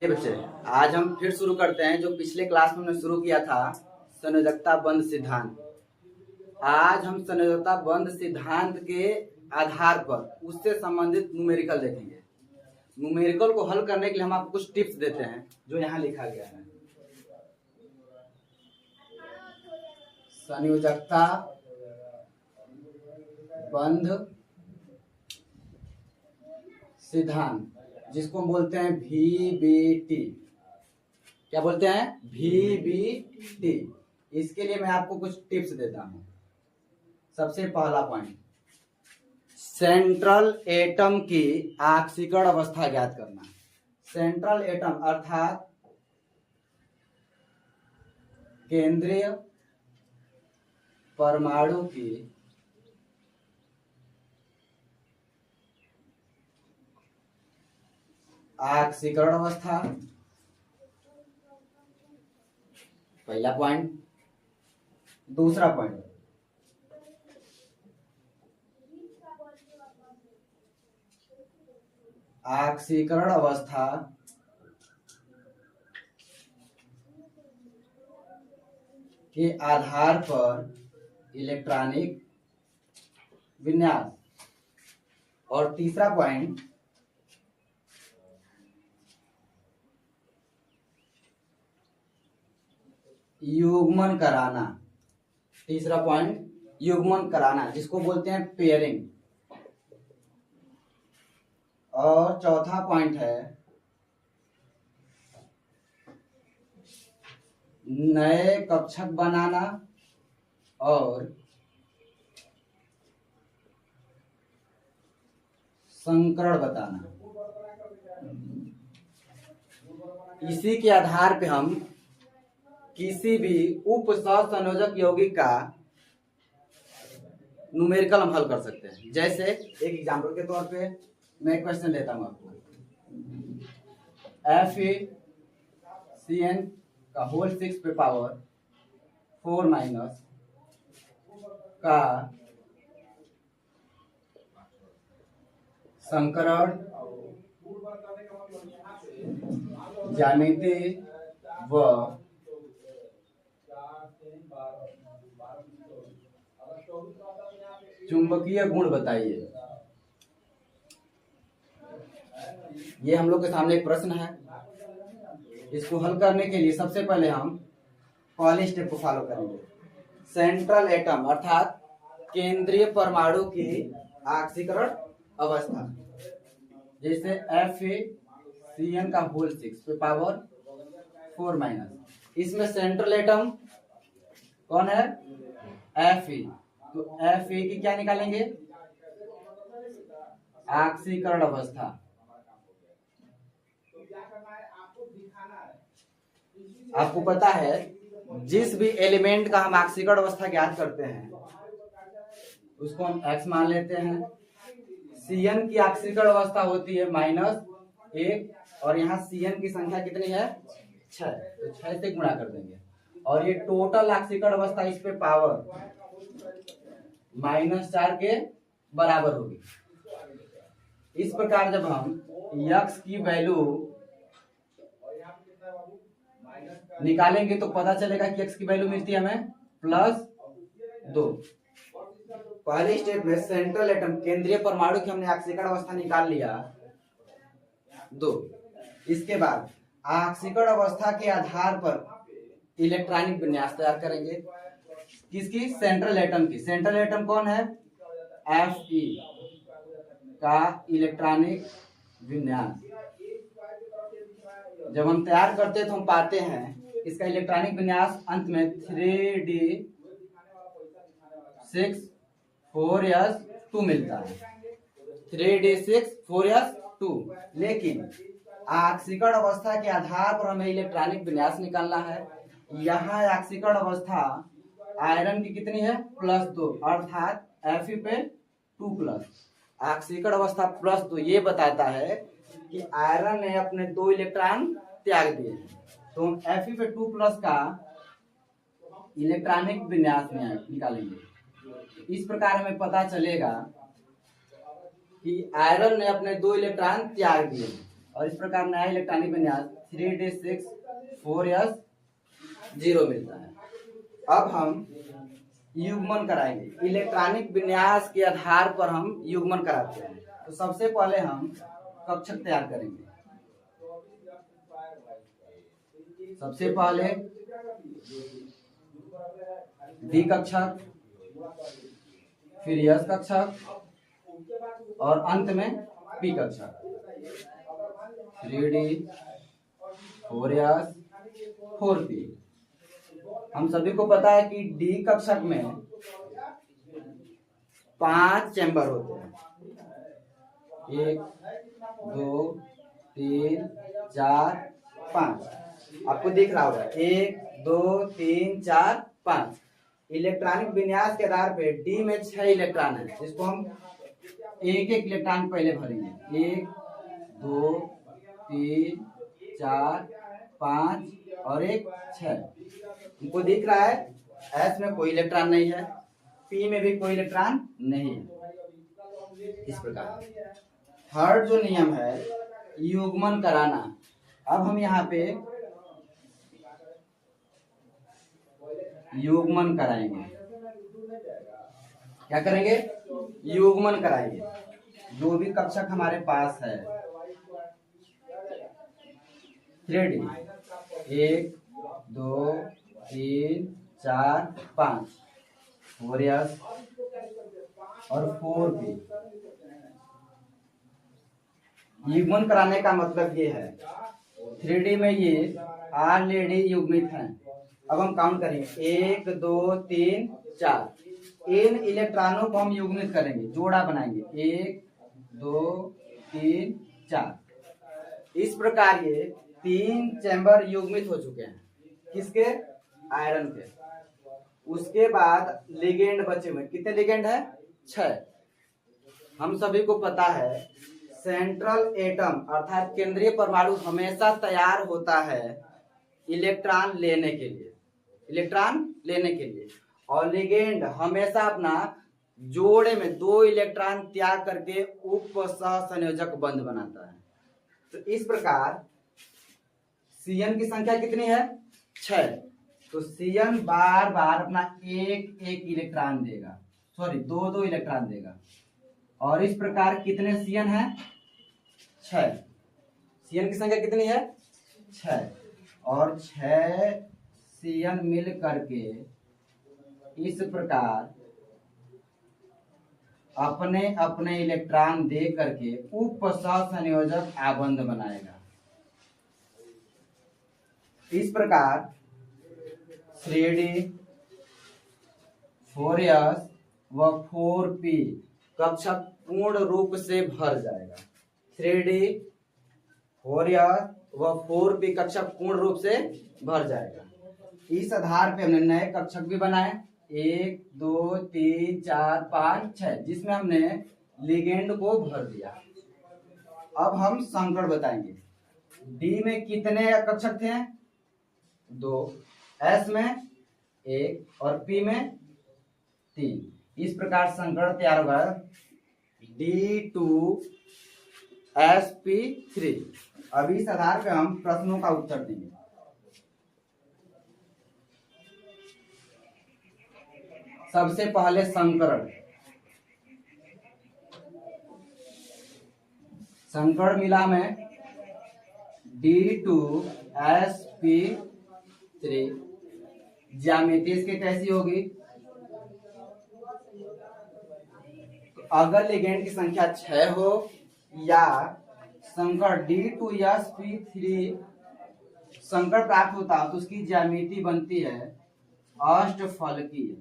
ये बच्चे, आज हम फिर शुरू करते हैं जो पिछले क्लास में हमने शुरू किया था, संयोजकता बंध सिद्धांत। आज हम संयोजकता बंध सिद्धांत के आधार पर उससे संबंधित न्यूमेरिकल देखेंगे। न्यूमेरिकल को हल करने के लिए हम आपको कुछ टिप्स देते हैं जो यहाँ लिखा गया है। संयोजकता बंध सिद्धांत, जिसको हम बोलते हैं VBT। क्या बोलते हैं? VBT। इसके लिए मैं आपको कुछ टिप्स देता हूं। सबसे पहला पॉइंट, सेंट्रल एटम की ऑक्सीकरण अवस्था ज्ञात करना। सेंट्रल एटम अर्थात केंद्रीय परमाणु की ऑक्सीकरण अवस्था, पहला पॉइंट। दूसरा पॉइंट, ऑक्सीकरण अवस्था के आधार पर इलेक्ट्रॉनिक विन्यास। और तीसरा पॉइंट, युग्मन कराना। तीसरा पॉइंट, युग्मन कराना, जिसको बोलते हैं पेयरिंग। और चौथा पॉइंट है नए कक्षक बनाना और संकरण बताना। इसी के आधार पे हम किसी भी उप सहसंयोजक यौगिक का न्यूमेरिकल हम हल कर सकते हैं। जैसे एक एग्जाम्पल के तौर पे मैं क्वेश्चन लेता हूं आपको, FeCN का होल 6 पे पावर 4 माइनस का संकरण ज्यामिति व चुंबकीय गुण बताइए। ये हम लोग के सामने एक प्रश्न है। इसको हल करने के लिए सबसे पहले हम पहले स्टेप को फॉलो करेंगे। सेंट्रल एटम अर्थात केंद्रीय परमाणु की ऑक्सीकरण अवस्था, जैसे FeCN का होल 6 पे पावर 4 माइनस। इसमें सेंट्रल एटम कौन है? Fe। तो Fe की क्या निकालेंगे? ऑक्सीकरण अवस्था। आपको पता है जिस भी एलिमेंट का हम ऑक्सीकरण अवस्था ज्ञात करते हैं उसको हम X मान लेते हैं। Cn की ऑक्सीकरण अवस्था होती है -1 और यहाँ Cn की संख्या कितनी है? 6। तो 6 से गुणा कर देंगे और ये टोटल ऑक्सीकरण अवस्था इस पे पावर -4 के बराबर होगी। इस प्रकार जब हम X की वैल्यू निकालेंगे तो पता चलेगा कि X की वैल्यू मिलती है हमें +2। पहले स्टेप में सेंट्रल एटम केंद्रीय परमाणु की हमने ऑक्सीकरण अवस्था निकाल लिया 2। इसके बाद ऑक्सीकरण अवस्था के आधार पर इलेक्ट्रॉनिक विन्यास तैयार करेंगे। किसकी? सेंट्रल एटम की। सेंट्रल एटम कौन है? Fe का इलेक्ट्रॉनिक विन्यास जब हम तैयार करते हैं तो हम पाते हैं इसका इलेक्ट्रॉनिक विन्यास अंत में 3d6 4s2 मिलता है। 3d6 4s2। लेकिन ऑक्सीकरण अवस्था के आधार पर हमें इलेक्ट्रॉनिक विन्यास निकालना है। यहाँ ऑक्सीकरण अवस्था आयरन की कितनी है? +2 अर्थात Fe पे 2+। ऑक्सीकरण अवस्था +2 ये बताता है कि आयरन ने अपने 2 इलेक्ट्रॉन त्याग दिए हैं। तो हम Fe पे 2+ का इलेक्ट्रॉनिक विन्यास निकालेंगे। इस प्रकार हमें पता चलेगा कि आयरन ने अपने 2 इलेक्ट्रॉन त्याग दिए और इस प्रकार नया इलेक्ट्रॉनिक विन्यास 3d6 4s0 मिलता है। अब हम युग्मन कराएंगे। इलेक्ट्रॉनिक विन्यास के आधार पर हम युग्मन कराते हैं। तो सबसे पहले हम कक्षक तैयार करेंगे। सबसे पहले डी कक्षक, फिर यस कक्षक और अंत में पी कक्षक। 3d 4s 4p। हम सभी को पता है कि डी कक्षक में 5 चैम्बर होते हैं। 1 2 3 4 5। आपको दिख रहा होगा 1 2 3 4 5। इलेक्ट्रॉनिक विन्यास के आधार पे डी में 6 इलेक्ट्रॉन है, जिसको हम एक एक इलेक्ट्रॉन पहले भरेंगे। 1 2 3 4 5 और 1 6। हमको दिख रहा है एस में कोई इलेक्ट्रॉन नहीं है, पी में भी कोई इलेक्ट्रॉन नहीं है। इस प्रकार थर्ड जो नियम है युग्मन कराना। अब हम यहाँ पे युग्मन कराएंगे। क्या करेंगे? युग्मन कराएंगे। जो भी कक्षक हमारे पास है 3D 1 2 3 4 5 4s और 4p। युग्मन कराने का मतलब ये है 3D में ये ऑलरेडी युग्मित हैं। अब हम काउंट करेंगे 1 2 3 4। इन इलेक्ट्रॉनों को हम युग्मित करेंगे, जोड़ा बनाएंगे 1 2 3 4। इस प्रकार ये 3 चैम्बर युग्मित हो चुके हैं। किसके? आयरन के। उसके बाद लिगेंड बचे हुए कितने लिगेंड है? 6। हम सभी को पता है सेंट्रल एटम अर्थात केंद्रीय परमाणु हमेशा तैयार होता है इलेक्ट्रॉन लेने के लिए, और लिगेंड हमेशा अपना जोड़े में 2 इलेक्ट्रॉन त्याग करके उपसहसंयोजक बंध बनाता है। तो इस प्रकार Cn की संख्या कितनी है? 6। तो Cn बार बार अपना एक इलेक्ट्रॉन देगा, सॉरी 2 इलेक्ट्रॉन देगा। और इस प्रकार कितने Cn है? 6। Cn की संख्या कितनी है? 6। और 6 Cn मिल करके इस प्रकार अपने अपने इलेक्ट्रॉन दे करके उपसहसंयोजक आबंध बनाएगा। इस प्रकार 3D 4s व 4p कक्षक पूर्ण रूप से भर जाएगा। 3D 4s व 4p कक्षक पूर्ण रूप से भर जाएगा। इस आधार पे हमने नए कक्षक भी बनाए 1 2 3 4 5 6, जिसमें हमने लिगेंड को भर दिया। अब हम संकड़ बताएंगे। डी में कितने कक्षक थे? 2, एस में 1 और पी में 3। इस प्रकार संकड़ तैयार होगा D2sp3। अब इस आधार पे हम प्रश्नों का उत्तर देंगे। सबसे पहले संकड़ मिला में D2sp3। ज्यामिति इसकी कैसी होगी? तो अगर लिगेंड की संख्या 6 हो या संकड़ D2sp3 संकड़ प्राप्त होता तो उसकी ज्यामिति बनती है अष्टफलकीय।